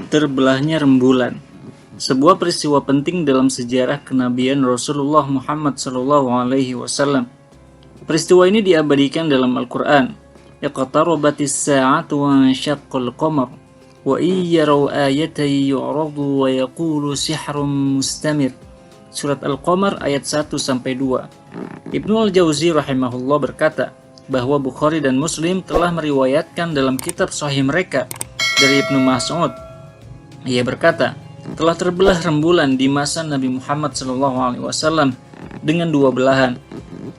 Terbelahnya rembulan, sebuah peristiwa penting dalam sejarah kenabian Rasulullah Muhammad SAW. Peristiwa ini diabadikan dalam Al-Quran. Iqtarabatis sa'atu wa syaqqal qamar wa iyyaraw ayatan yu'radu wa yaqulu sihrun mustamir. Surat Al-Qamar ayat 1-2. Ibnu Al-Jauzi rahimahullah berkata bahwa Bukhari dan Muslim telah meriwayatkan dalam kitab sahih mereka dari Ibnu Mas'ud. Ia berkata, telah terbelah rembulan di masa Nabi Muhammad SAW dengan dua belahan.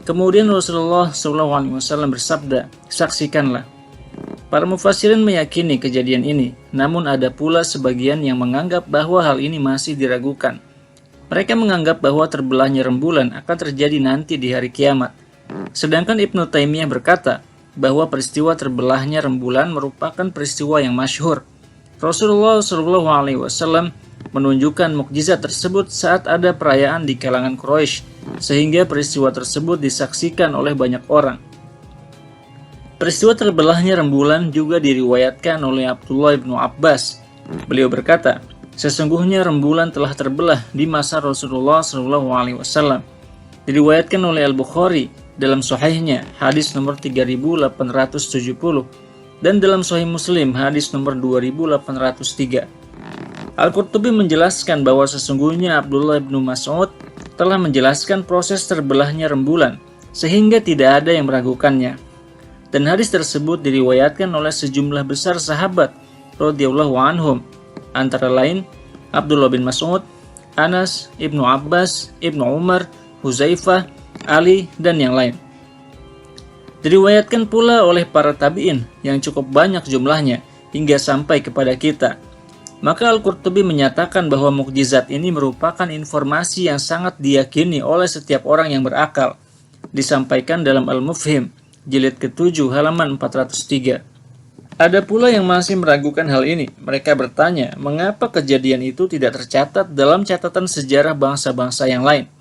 Kemudian Rasulullah SAW bersabda, saksikanlah. Para mufassirin meyakini kejadian ini, namun ada pula sebagian yang menganggap bahwa hal ini masih diragukan. Mereka menganggap bahwa terbelahnya rembulan akan terjadi nanti di hari kiamat. Sedangkan Ibnu Taimiyah berkata bahwa peristiwa terbelahnya rembulan merupakan peristiwa yang masyhur. Rasulullah SAW menunjukkan mukjizat tersebut saat ada perayaan di kalangan Quraisy, sehingga peristiwa tersebut disaksikan oleh banyak orang. Peristiwa terbelahnya rembulan juga diriwayatkan oleh Abdullah bin Abbas. Beliau berkata, sesungguhnya rembulan telah terbelah di masa Rasulullah SAW. Diriwayatkan oleh Al-Bukhari dalam Sahihnya, hadis nomor 3870. Dan dalam Sahih Muslim, hadis nomor 2803. Al-Qurtubi menjelaskan bahwa sesungguhnya Abdullah bin Mas'ud telah menjelaskan proses terbelahnya rembulan, sehingga tidak ada yang meragukannya. Dan hadis tersebut diriwayatkan oleh sejumlah besar sahabat radhiyallahu anhum, antara lain Abdullah bin Mas'ud, Anas, Ibnu Abbas, Ibnu Umar, Huzaifah, Ali, dan yang lain. Diriwayatkan pula oleh para tabi'in yang cukup banyak jumlahnya hingga sampai kepada kita. Maka Al-Qurtubi menyatakan bahwa mukjizat ini merupakan informasi yang sangat diyakini oleh setiap orang yang berakal. Disampaikan dalam Al-Mufhim, jilid ke-7 halaman 403. Ada pula yang masih meragukan hal ini. Mereka bertanya, mengapa kejadian itu tidak tercatat dalam catatan sejarah bangsa-bangsa yang lain?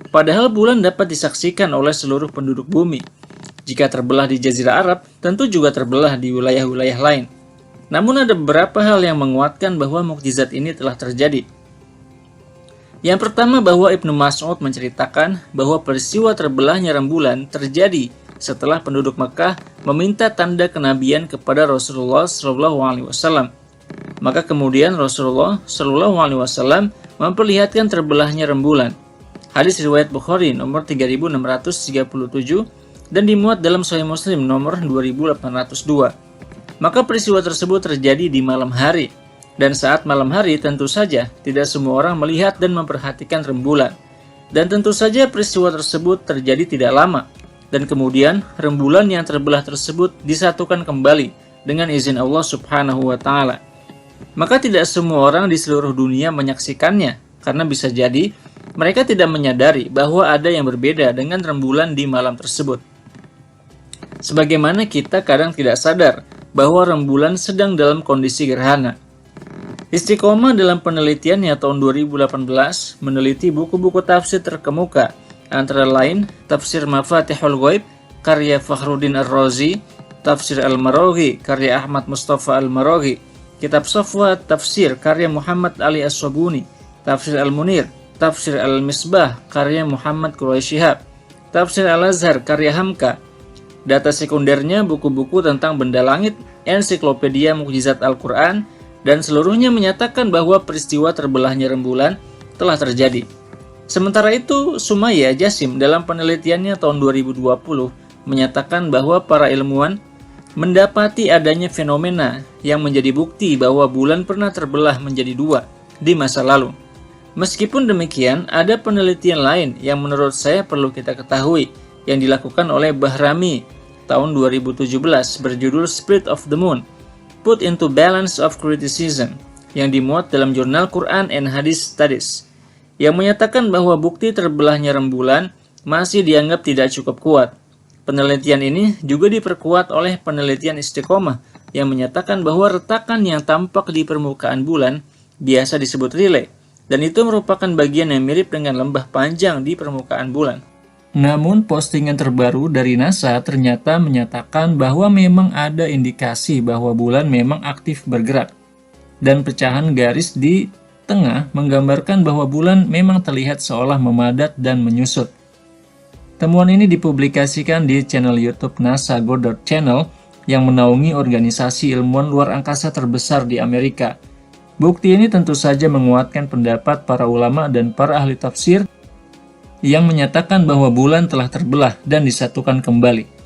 Padahal bulan dapat disaksikan oleh seluruh penduduk bumi. Jika terbelah di Jazirah Arab, tentu juga terbelah di wilayah-wilayah lain. Namun ada beberapa hal yang menguatkan bahwa mukjizat ini telah terjadi. Yang pertama, bahwa Ibnu Mas'ud menceritakan bahwa peristiwa terbelahnya rembulan terjadi setelah penduduk Mekah meminta tanda kenabian kepada Rasulullah SAW. Maka kemudian Rasulullah SAW memperlihatkan terbelahnya rembulan. Hadis riwayat Bukhari nomor 3637 dan dimuat dalam Sahih Muslim nomor 2802. Maka peristiwa tersebut terjadi di malam hari. Dan saat malam hari tentu saja tidak semua orang melihat dan memperhatikan rembulan. Dan tentu saja peristiwa tersebut terjadi tidak lama. Dan kemudian rembulan yang terbelah tersebut disatukan kembali dengan izin Allah Subhanahu wa Ta'ala. Maka tidak semua orang di seluruh dunia menyaksikannya, karena bisa jadi mereka tidak menyadari bahwa ada yang berbeda dengan rembulan di malam tersebut. Sebagaimana kita kadang tidak sadar bahwa rembulan sedang dalam kondisi gerhana. Istiqomah dalam penelitiannya tahun 2018 meneliti buku-buku tafsir terkemuka, antara lain Tafsir Mafatihul Ghaib karya Fakhruddin Ar-Razi, Tafsir Al-Maraghi karya Ahmad Mustafa Al-Maraghi, Kitab Safwa Tafsir karya Muhammad Ali As-Sabuni, Tafsir Al-Munir, Tafsir Al-Misbah karya Muhammad Quraisy Shihab, Tafsir Al-Azhar karya Hamka. Data sekundernya buku-buku tentang benda langit, ensiklopedia mukjizat Al-Quran, dan seluruhnya menyatakan bahwa peristiwa terbelahnya rembulan telah terjadi. Sementara itu, Sumaya Jasim dalam penelitiannya tahun 2020 menyatakan bahwa para ilmuwan mendapati adanya fenomena yang menjadi bukti bahwa bulan pernah terbelah menjadi dua di masa lalu. Meskipun demikian, ada penelitian lain yang menurut saya perlu kita ketahui yang dilakukan oleh Bahrami tahun 2017 berjudul Spirit of the Moon, Put into Balance of Criticism, yang dimuat dalam jurnal Quran and Hadith Studies, yang menyatakan bahwa bukti terbelahnya rembulan masih dianggap tidak cukup kuat. Penelitian ini juga diperkuat oleh penelitian Istiqomah yang menyatakan bahwa retakan yang tampak di permukaan bulan biasa disebut riley, dan itu merupakan bagian yang mirip dengan lembah panjang di permukaan bulan. Namun postingan terbaru dari NASA ternyata menyatakan bahwa memang ada indikasi bahwa bulan memang aktif bergerak. dan pecahan garis di tengah menggambarkan bahwa bulan memang terlihat seolah memadat dan menyusut. Temuan ini dipublikasikan di channel YouTube NASA Goddard Channel yang menaungi organisasi ilmuwan luar angkasa terbesar di Amerika. Bukti ini tentu saja menguatkan pendapat para ulama dan para ahli tafsir yang menyatakan bahwa bulan telah terbelah dan disatukan kembali.